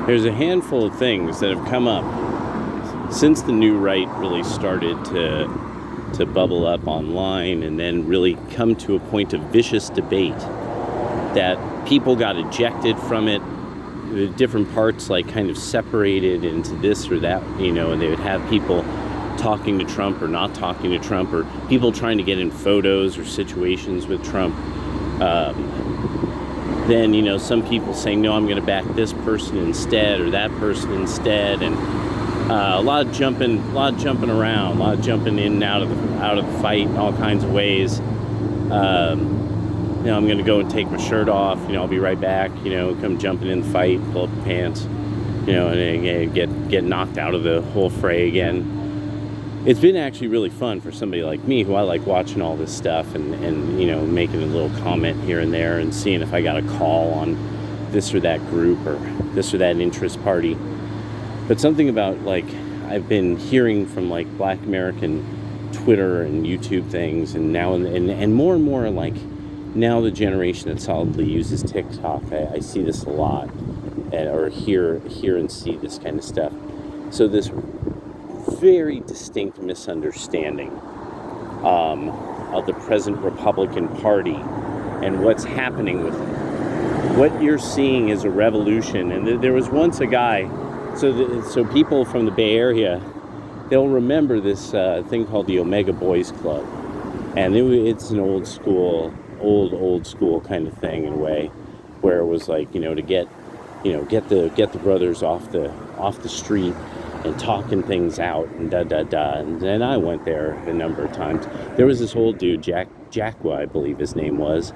there's a handful of things that have come up since the new right really started to bubble up online and then really come to a point of vicious debate, that people got ejected from it. The different parts like kind of separated into this or that, and they would have people talking to Trump or not talking to Trump, or people trying to get in photos or situations with Trump. Then, some people saying, no, I'm going to back this person instead or that person instead. And a lot of jumping around, a lot of jumping in and out of the fight in all kinds of ways. I'm going to go and take my shirt off. I'll be right back. Come jumping in the fight, pull up the pants. And get knocked out of the whole fray again. It's been actually really fun for somebody like me, who I like watching all this stuff and making a little comment here and there and seeing if I got a call on this or that group or this or that interest party. But something about, like, I've been hearing from, like, Black American Twitter and YouTube things, and now and more, like, now the generation that solidly uses TikTok, I see this a lot, or hear and see this kind of stuff. So this very distinct misunderstanding of the present Republican Party and what's happening with it. What you're seeing is a revolution, and there was once a guy. So people from the Bay Area, they'll remember this thing called the Omega Boys Club, and it's an old school kind of thing in a way, where it was like, to get the brothers off the street and talking things out and and then I went there a number of times. There was this old dude, Jackwa, I believe his name was.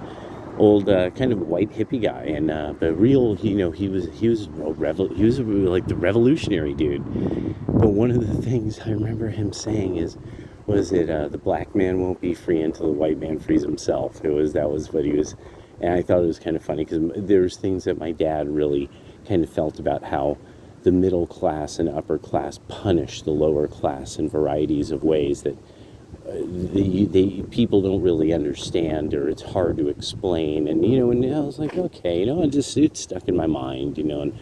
Old kind of white hippie guy, and but real, he was like the revolutionary dude. But one of the things I remember him saying was that the black man won't be free until the white man frees himself. That was what he was, and I thought it was kind of funny, because there's things that my dad really kind of felt about how the middle class and upper class punish the lower class in varieties of ways that people don't really understand, or it's hard to explain. And and I was like, okay, it's stuck in my mind, and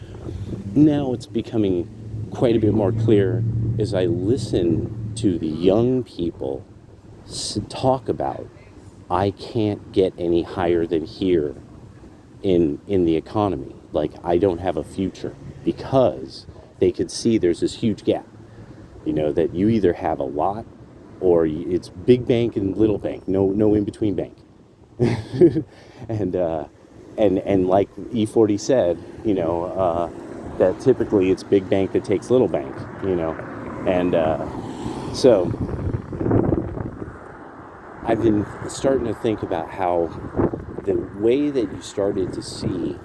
now it's becoming quite a bit more clear as I listen to the young people talk about, I can't get any higher than here in the economy. Like, I don't have a future, because they could see there's this huge gap, that you either have a lot or it's big bank and little bank, no in between bank. and like E40 said, that typically it's big bank that takes little bank, and so I've been starting to think about how the way that you started to see,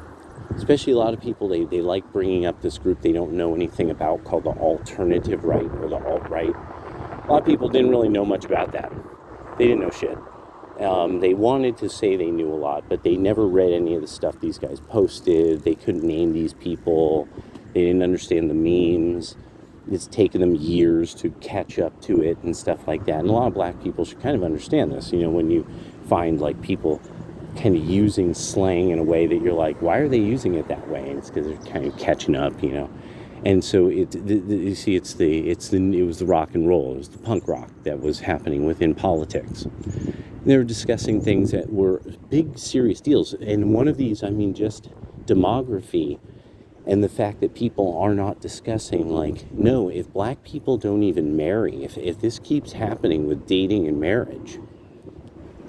especially a lot of people, they like bringing up this group they don't know anything about called the alternative right, or the alt-right. A lot of people didn't really know much about that. They didn't know shit. They wanted to say they knew a lot, but they never read any of the stuff these guys posted. They couldn't name these people. They didn't understand the memes. It's taken them years to catch up to it and stuff like that. And a lot of black people should kind of understand this. When you find, like, people kind of using slang in a way that you're like, why are they using it that way? And it's because they're kind of catching up, And so you see, it was the rock and roll, it was the punk rock that was happening within politics. They were discussing things that were big, serious deals. And one of these, just demography, and the fact that people are not discussing, like, no, if black people don't even marry, if this keeps happening with dating and marriage,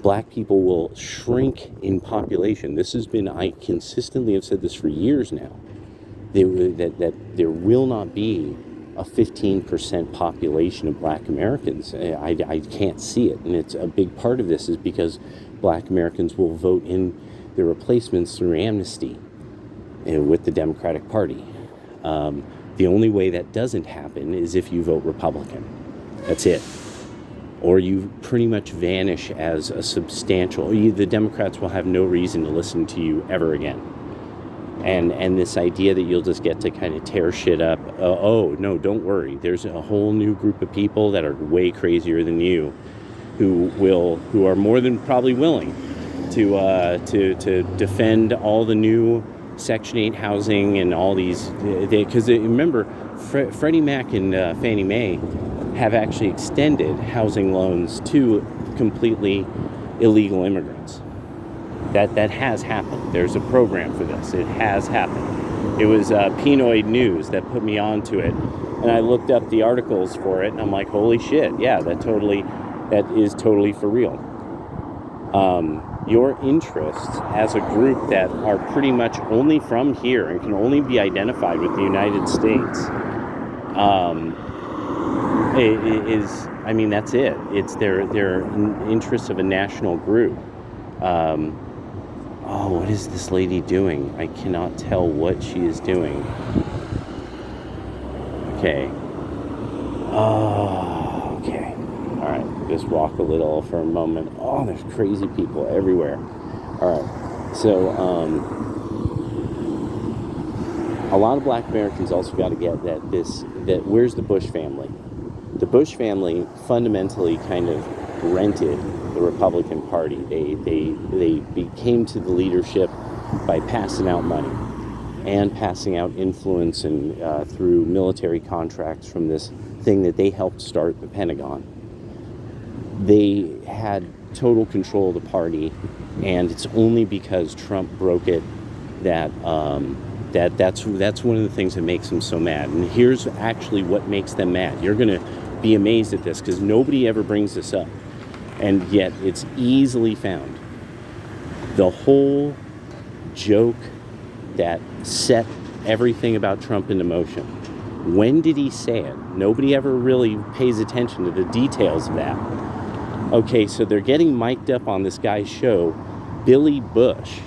black people will shrink in population. This has been, I consistently have said this for years now, that there will not be a 15% population of black Americans. I can't see it. And it's a big part of this is because black Americans will vote in their replacements through amnesty with the Democratic Party. The only way that doesn't happen is if you vote Republican. That's it. Or you pretty much vanish as a substantial, the Democrats will have no reason to listen to you ever again. And this idea that you'll just get to kind of tear shit up, no, don't worry. There's a whole new group of people that are way crazier than you, who are more than probably willing to defend all the new Section 8 housing and all these, because remember, Freddie Mac and Fannie Mae have actually extended housing loans to completely illegal immigrants. That has happened. There's a program for this. It has happened. It was Pinoid News that put me onto it, and I looked up the articles for it, and I'm like, holy shit, yeah, that is totally for real. Your interests as a group that are pretty much only from here and can only be identified with the United States, I mean, that's it. It's their interests of a national group. What is this lady doing? I cannot tell what she is doing. Okay. Okay. All right. Just walk a little for a moment. Oh, there's crazy people everywhere. All right. So, a lot of black Americans also got to get that where's the Bush family? The Bush family fundamentally kind of rented the Republican Party. They came to the leadership by passing out money and passing out influence and through military contracts from this thing that they helped start, the Pentagon. They had total control of the party, and it's only because Trump broke it that's one of the things that makes them so mad. And here's actually what makes them mad. You're going to be amazed at this because nobody ever brings this up, and yet it's easily found. The whole joke that set everything about Trump into motion. When did he say it? Nobody ever really pays attention to the details of that. Okay, so they're getting mic'd up on this guy's show, Billy Bush.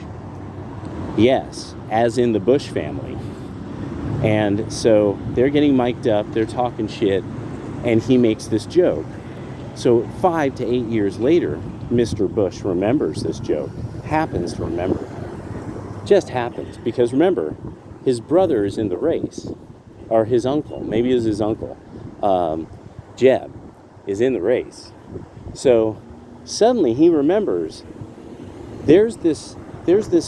Yes, as in the Bush family. And so they're getting mic'd up, they're talking shit, and he makes this joke. So 5 to 8 years later, Mr. Bush remembers this joke, happens to remember. Just happens, because remember, his brother is in the race, or his uncle, maybe it was his uncle, Jeb, is in the race. So suddenly he remembers there's this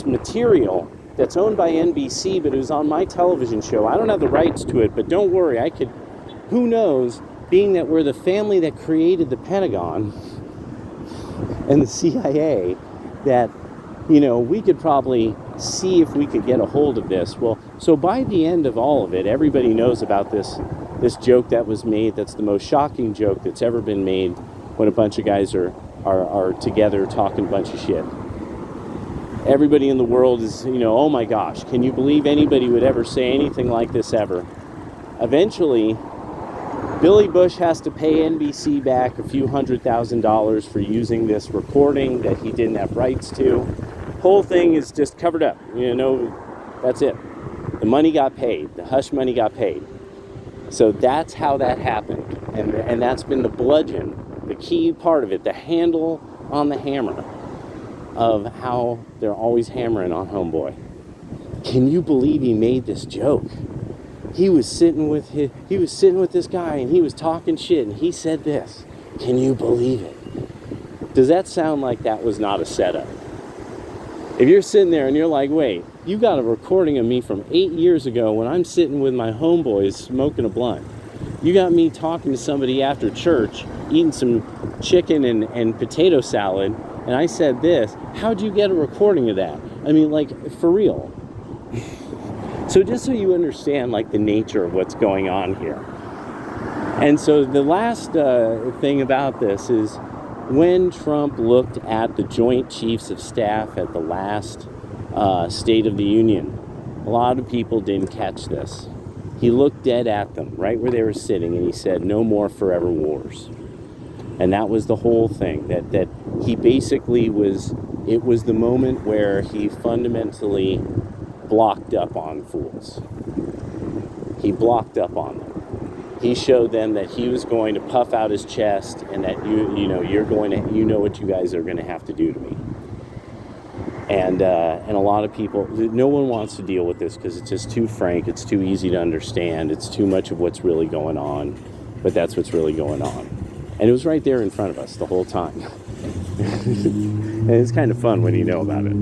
material that's owned by NBC, but it was on my television show. I don't have the rights to it, but don't worry, I could, who knows, being that we're the family that created the Pentagon and the CIA, that, you know, we could probably see if we could get a hold of this. Well, so by the end of all of it, everybody knows about this joke that was made. That's the most shocking joke that's ever been made when a bunch of guys are together talking a bunch of shit. Everybody in the world is, you know, oh my gosh, can you believe anybody would ever say anything like this ever? Eventually, Billy Bush has to pay NBC back a few $100,000 for using this recording that he didn't have rights to. Whole thing is just covered up. You know, that's it. The money got paid. The hush money got paid. So that's how that happened. And that's been the bludgeon, the key part of it, the handle on the hammer of how they're always hammering on homeboy. Can you believe he made this joke? He was sitting with this guy and he was talking shit and he said this. Can you believe it? Does that sound like that was not a setup? If you're sitting there and you're like, wait, you got a recording of me from 8 years ago when I'm sitting with my homeboys smoking a blunt. You got me talking to somebody after church, eating some chicken and potato salad, and I said this. How'd you get a recording of that? I mean, like, for real. So just so you understand, like, the nature of what's going on here. And so the last thing about this is when Trump looked at the Joint Chiefs of Staff at the last State of the Union, a lot of people didn't catch this. He looked dead at them, right where they were sitting, and he said, no more forever wars. And that was the whole thing, that he basically it was the moment where he fundamentally blocked up on fools. He blocked up on them. He showed them that he was going to puff out his chest and that you know what you guys are going to have to do to me. And a lot of people, no one wants to deal with this because it's just too frank, it's too easy to understand, it's too much of what's really going on, but that's what's really going on. And it was right there in front of us the whole time. And it's kind of fun when you know about it.